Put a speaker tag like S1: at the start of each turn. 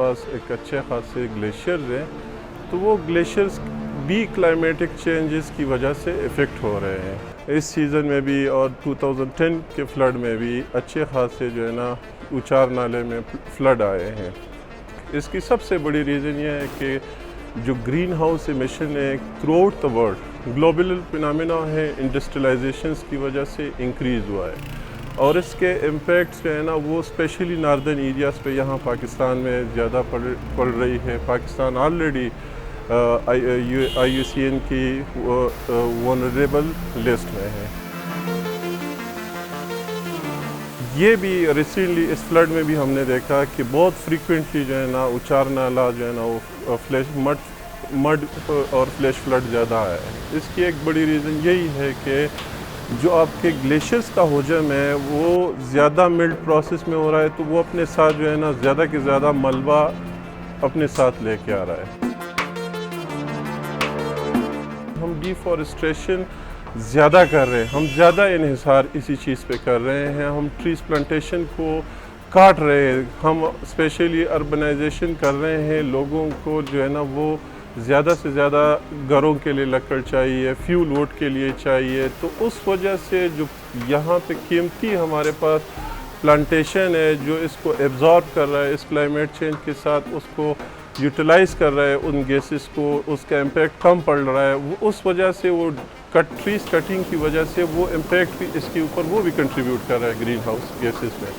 S1: पास एक अच्छे खासे ग्लेशियर्स हैं, तो वो ग्लेशियर्स भी क्लाइमेटिक चेंजेस की वजह से इफ़ेक्ट हो रहे हैं। इस सीज़न में भी और 2010 के फ्लड में भी अच्छे खासे जो है ना उचार नाले में फ्लड आए हैं। इसकी सबसे बड़ी रीज़न ये है कि जो ग्रीन हाउस एमिशन है through out the world global phenomena है, इंडस्ट्रियलाइजेशंस की वजह से इंक्रीज़ हुआ है और इसके इम्पैक्ट्स जो है ना वो स्पेशली नार्दर्न एरियाज़ पे यहाँ पाकिस्तान में ज़्यादा पड़ रही है। पाकिस्तान ऑलरेडी IUCN की वनरेबल लिस्ट में है। ये भी रिसेंटली इस फ्लड में भी हमने देखा कि बहुत फ्रीक्वेंटली जो है ना उचार नाला जो है ना वो फ्लैश मड और फ्लैश फ्लड ज़्यादा है। इसकी एक बड़ी रीज़न यही है कि जो आपके ग्लेशियर्स का हजम है वो ज़्यादा मिल्ट प्रोसेस में हो रहा है, तो वो अपने साथ जो है ना ज़्यादा के ज़्यादा मलबा अपने साथ लेके आ रहा है। हम डिफॉरेस्टेशन ज़्यादा कर रहे हैं, हम ज़्यादा इन्हिसार इसी चीज़ पे कर रहे हैं, हम ट्रीज प्लांटेशन को काट रहे हैं, हम स्पेशली अर्बनाइजेशन कर रहे हैं। लोगों को जो है ना वो ज़्यादा से ज़्यादा घरों के लिए लकड़ चाहिए, फ्यूल वुड के लिए चाहिए, तो उस वजह से जो यहाँ पे कीमती हमारे पास प्लांटेशन है जो इसको एब्जॉर्ब कर रहा है, इस क्लाइमेट चेंज के साथ उसको यूटिलाइज़ कर रहा है, उन गैसेस को, उसका इम्पैक्ट कम पड़ रहा है। वो उस वजह से वो ट्रीज कटिंग की वजह से वो इम्पैक्ट भी इसके ऊपर वो भी कंट्रीब्यूट कर रहा है ग्रीन हाउस गैसेस में।